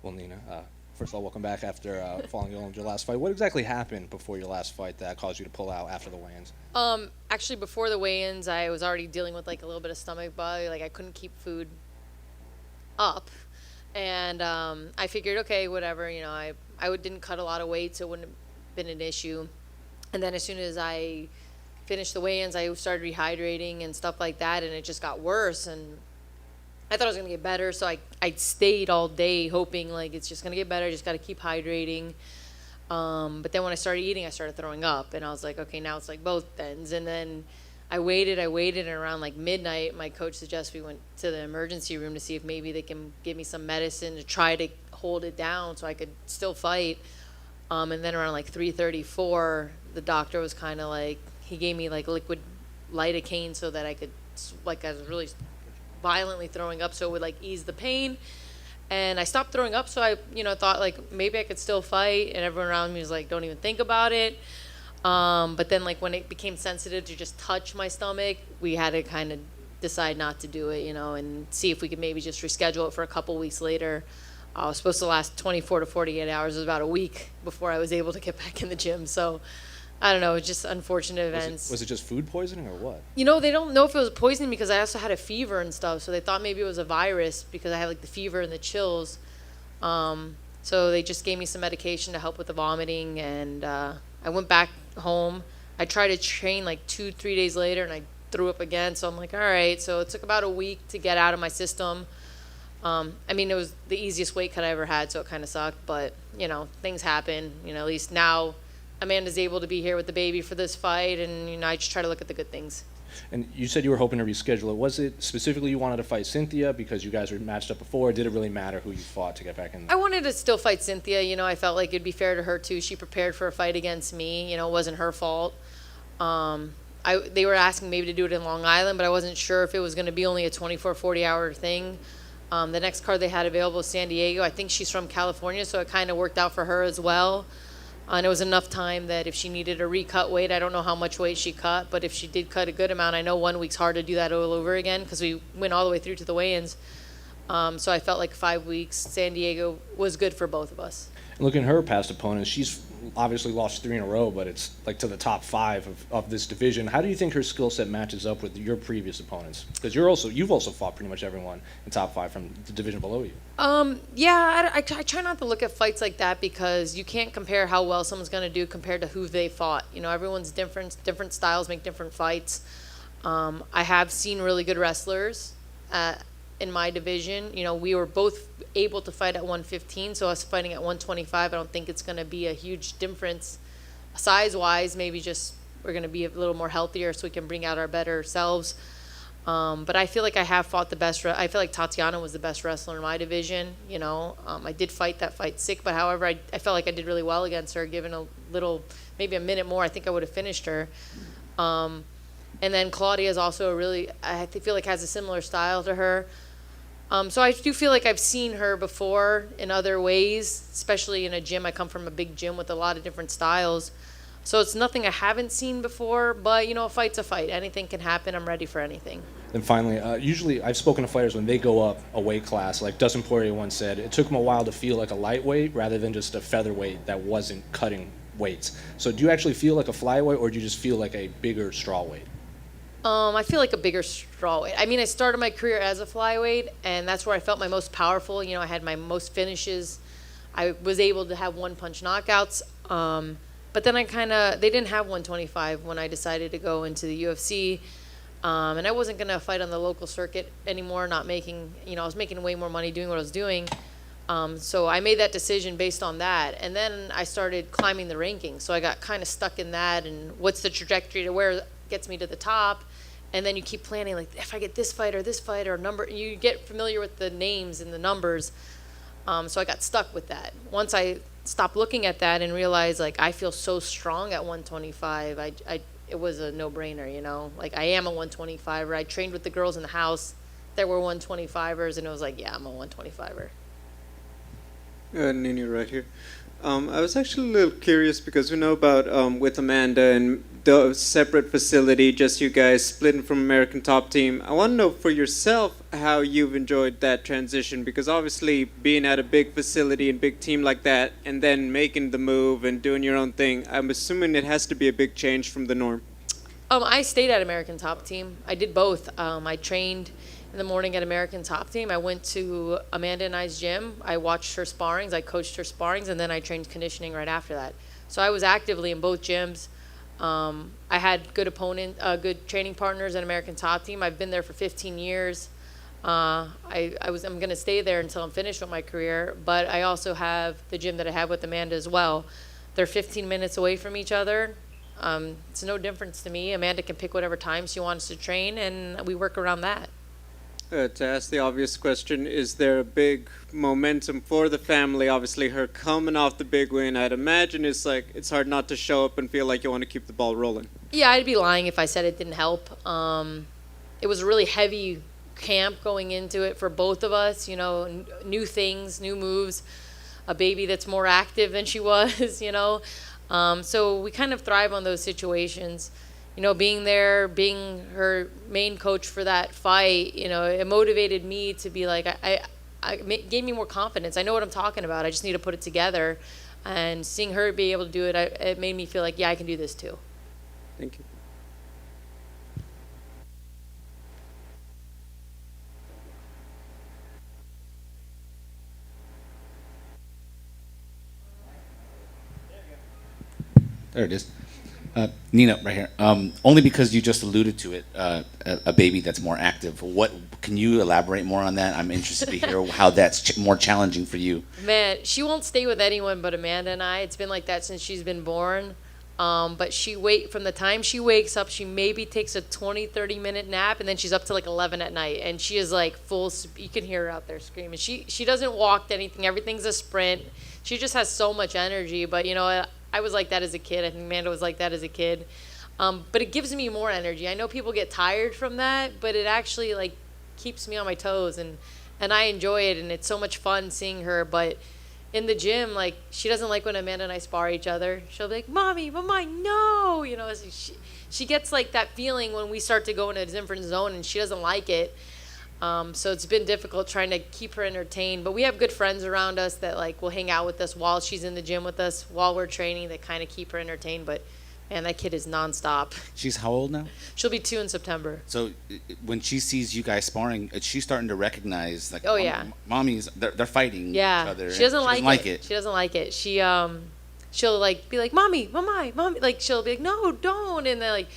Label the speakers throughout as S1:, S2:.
S1: Well, Nina, first of all, welcome back after falling ill in your last fight. What exactly happened before your last fight that caused you to pull out after the weigh-ins?
S2: Actually, before the weigh-ins, I was already dealing with like a little bit of stomach bug. Like I couldn't keep food up, and I figured, okay, whatever. Didn't cut a lot of weight, so it wouldn't have been an issue. And then as soon as I finished the weigh-ins, I started rehydrating and stuff like that, and it just got worse. And I thought it was gonna get better, so I stayed all day hoping like it's just gonna get better. I just got to keep hydrating. But then when I started eating, I started throwing up, and I was like, okay, now it's like both ends. And then I waited, and around like midnight, my coach suggested we went to the emergency room to see if maybe they can give me some medicine to try to hold it down so I could still fight. And then around like 3:34, the doctor was kind of like, he gave me like liquid lidocaine so that I could, like, I was really violently throwing up, so it would like ease the pain. And I stopped throwing up, so I, thought like maybe I could still fight. And everyone around me was like, "Don't even think about it." But then like when it became sensitive to just touch my stomach, we had to kind of decide not to do it, and see if we could maybe just reschedule it for a couple weeks later. I was supposed to last 24 to 48 hours. It was about a week before I was able to get back in the gym. So I don't know, it's just unfortunate events.
S1: Was it just food poisoning or what?
S2: They don't know if it was poisoning because I also had a fever and stuff. So they thought maybe it was a virus because I had like the fever and the chills. So they just gave me some medication to help with the vomiting, and I went back home. I tried to train like 2, 3 days later, and I threw up again. So I'm like, all right. So it took about a week to get out of my system. It was the easiest weight cut I ever had, so it kind of sucked. But things happen. At least now Amanda's able to be here with the baby for this fight, and I just try to look at the good things.
S1: And you said you were hoping to reschedule it. Was it specifically you wanted to fight Cynthia because you guys were matched up before, or did it really matter who you fought to get back in?
S2: I wanted to still fight Cynthia. I felt like it'd be fair to her too. She prepared for a fight against me. It wasn't her fault. They were asking maybe to do it in Long Island, but I wasn't sure if it was going to be only a 24, 40-hour thing. The next card they had available was San Diego. I think she's from California, so it kind of worked out for her as well. And it was enough time that if she needed a recut weight, I don't know how much weight she cut, but if she did cut a good amount, I know 1 week's hard to do that all over again because we went all the way through to the weigh-ins. So I felt like 5 weeks, San Diego was good for both of us.
S1: And looking at her past opponents, she's obviously lost 3 in a row, but it's like to the top 5 of this division. How do you think her skill set matches up with your previous opponents? Because you've also fought pretty much everyone in top 5 from the division below you.
S2: Yeah, I try not to look at fights like that because you can't compare how well someone's going to do compared to who they fought. Everyone's different styles make different fights. I have seen really good wrestlers in my division. We were both able to fight at 115, so us fighting at 125, I don't think it's going to be a huge difference size-wise. Maybe just we're going to be a little more healthier so we can bring out our better selves. But I feel like I have fought the best. I feel like Tatiana was the best wrestler in my division. I did fight that fight sick, but however, I felt like I did really well against her. Given maybe a minute more, I think I would have finished her. And then Claudia is also I feel like has a similar style to her. So I do feel like I've seen her before in other ways, especially in a gym. I come from a big gym with a lot of different styles. So it's nothing I haven't seen before, but, a fight's a fight. Anything can happen. I'm ready for anything.
S1: And finally, usually I've spoken to fighters when they go up a weight class, like Dustin Poirier once said, it took him a while to feel like a lightweight rather than just a featherweight that wasn't cutting weights. So do you actually feel like a flyweight, or do you just feel like a bigger strawweight?
S2: I feel like a bigger strawweight. I started my career as a flyweight, and that's where I felt my most powerful. I had my most finishes. I was able to have one-punch knockouts. But then they didn't have 125 when I decided to go into the UFC. And I wasn't going to fight on the local circuit anymore, not making, I was making way more money doing what I was doing. So I made that decision based on that. And then I started climbing the rankings. So I got kind of stuck in that, and what's the trajectory to where it gets me to the top. And then you keep planning, like, if I get this fight or number, you get familiar with the names and the numbers. So I got stuck with that. Once I stopped looking at that and realized, like, I feel so strong at 125, it was a no-brainer, Like, I am a 125er. I trained with the girls in the house that were 125ers, and it was like, yeah, I'm a 125er.
S3: Nini, right here. I was actually a little curious because we know about with Amanda and the separate facility, just you guys splitting from American Top Team. I want to know for yourself how you've enjoyed that transition because obviously being at a big facility and big team like that and then making the move and doing your own thing, I'm assuming it has to be a big change from the norm.
S2: I stayed at American Top Team. I did both. I trained in the morning at American Top Team. I went to Amanda and I's gym. I watched her sparrings. I coached her sparrings, and then I trained conditioning right after that. So I was actively in both gyms. I had good training partners at American Top Team. I've been there for 15 years. I'm going to stay there until I'm finished with my career. But I also have the gym that I have with Amanda as well. They're 15 minutes away from each other. It's no difference to me. Amanda can pick whatever time she wants to train, and we work around that.
S3: To ask the obvious question, is there a big momentum for the family? Obviously, her coming off the big win, I'd imagine it's hard not to show up and feel like you want to keep the ball rolling.
S2: Yeah, I'd be lying if I said it didn't help. It was a really heavy camp going into it for both of us. You know, new things, new moves, a baby that's more active than she was. You know, so we kind of thrive on those situations. You know, being there, being her main coach for that fight, you know, it motivated me to be like, gave me more confidence. I know what I'm talking about. I just need to put it together. And seeing her be able to do it, it made me feel like, yeah, I can do this too.
S3: Thank you.
S4: There it is. Nina, right here. Only because you just alluded to it, a baby that's more active. What can you elaborate more on that? I'm interested to hear how that's more challenging for you.
S2: Man, she won't stay with anyone but Amanda and I. It's been like that since she's been born. But from the time she wakes up, she maybe takes a 20, 30-minute nap, and then she's up to like 11 at night. And she is like you can hear her out there screaming. She doesn't walk to anything. Everything's a sprint. She just has so much energy. But, you know, I was like that as a kid. I think Amanda was like that as a kid. But it gives me more energy. I know people get tired from that, but it actually like keeps me on my toes, and I enjoy it, and it's so much fun seeing her. But in the gym, like, she doesn't like when Amanda and I spar each other. She'll be like, "Mommy, no," you know. She gets like that feeling when we start to go in a different zone, and she doesn't like it. So it's been difficult trying to keep her entertained. But we have good friends around us that like will hang out with us while she's in the gym with us, while we're training, that kind of keep her entertained. But man, that kid is nonstop.
S4: She's how old now?
S2: She'll be 2 in September.
S4: So when she sees you guys sparring, is she starting to recognize like,
S2: oh yeah,
S4: mommy's they're fighting each other?
S2: She doesn't like it. She doesn't like it. She'll like be like, mommy, like she'll be like, no, don't, and then like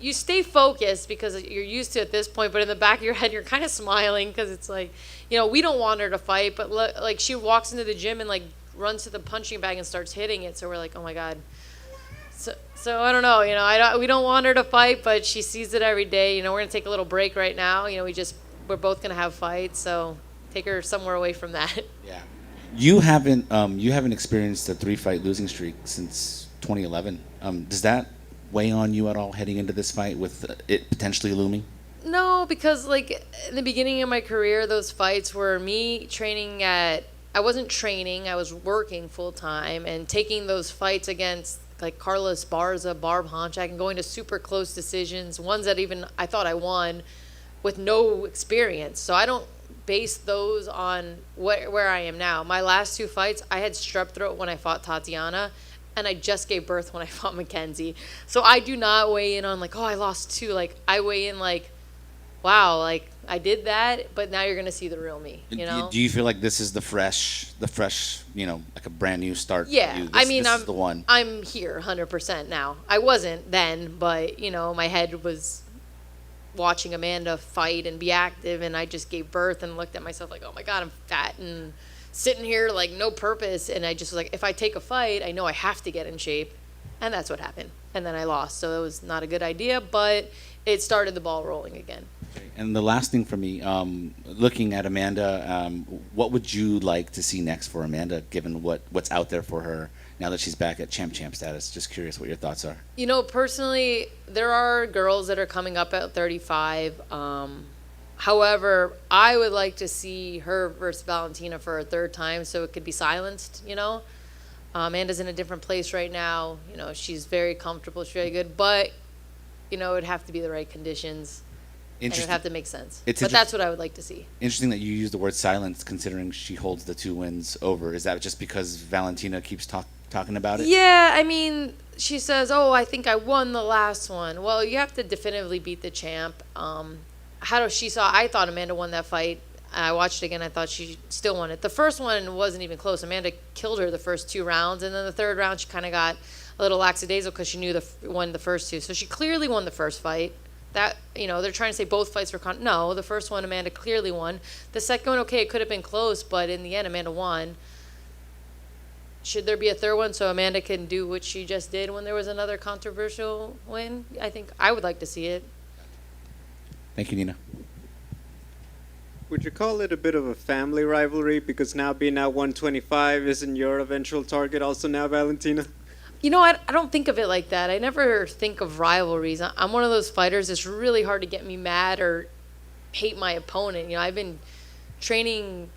S2: you stay focused because you're used to it at this point, but in the back of your head, you're kind of smiling because it's like, you know, we don't want her to fight, but like she walks into the gym and like runs to the punching bag and starts hitting it. So we're like, oh my God. So I don't know, you know, we don't want her to fight, but she sees it every day. You know, we're going to take a little break right now. You know, we're both going to have fights. So take her somewhere away from that.
S4: Yeah. You haven't experienced a 3-fight losing streak since 2011. Does that weigh on you at all heading into this fight with it potentially looming?
S2: No, because like in the beginning of my career, those fights were me I wasn't training, I was working full time and taking those fights against like Carlos Barza, Barb Honchak, and going to super close decisions, ones that even I thought I won with no experience. So I don't base those on where I am now. My last 2 fights, I had strep throat when I fought Tatiana, and I just gave birth when I fought Mackenzie. So I do not weigh in on like, oh, I lost 2. Like I weigh in like, wow, like I did that, but now you're gonna see the real me. You know?
S4: Do you feel like this is the fresh, you know, like a brand new start?
S2: Yeah,
S4: for you?
S2: this
S4: is the one.
S2: I'm here 100% now. I wasn't then, but you know, my head was watching Amanda fight and be active, and I just gave birth and looked at myself like, oh my God, I'm fat and sitting here like no purpose. And I just was like, if I take a fight, I know I have to get in shape, and that's what happened. And then I lost, so it was not a good idea, but it started the ball rolling again.
S4: And the last thing for me, looking at Amanda, what would you like to see next for Amanda, given what's out there for her now that she's back at champ status? Just curious what your thoughts are.
S2: You know, personally, there are girls that are coming up at 35. However, I would like to see her versus Valentina for a 3rd time so it could be silenced, you know? Amanda's in a different place right now. You know, she's very comfortable. She's very good, but you know, it'd have to be the right conditions. And it'd have to make sense. But that's what I would like to see.
S4: Interesting that you use the word silence, considering she holds the 2 wins over. Is that just because Valentina keeps talking about it?
S2: Yeah, I mean, she says, "Oh, I think I won the last one." Well, you have to definitively beat the champ. I thought Amanda won that fight. I watched it again. I thought she still won it. The first one wasn't even close. Amanda killed her the first 2 rounds, and then the third round she kind of got a little lackadaisical because she knew won the first 2. So she clearly won the first fight. That, you know, they're trying to say both fights were no, the first one Amanda clearly won. The second one, okay, it could have been close, but in the end Amanda won. Should there be a third one so Amanda can do what she just did when there was another controversial win? I think I would like to see it.
S4: Thank you, Nina.
S3: Would you call it a bit of a family rivalry because now being at 125 isn't your eventual target also now, Valentina?
S2: You know, I don't think of it like that. I never think of rivalries. I'm one of those fighters. It's really hard to get me mad or hate my opponent. You know, I've been training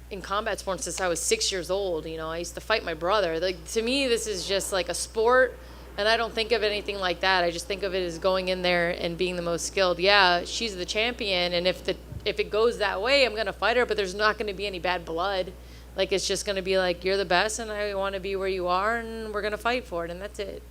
S2: in combat sports since I was 6 years old. You know, I used to fight my brother. Like, to me, this is just like a sport, and I don't think of anything like that. I just think of it as going in there and being the most skilled. Yeah, she's the champion, and if it goes that way, I'm gonna fight her. But there's not gonna be any bad blood. Like, it's just going to be like, you're the best, and I want to be where you are, and we're going to fight for it, and that's it.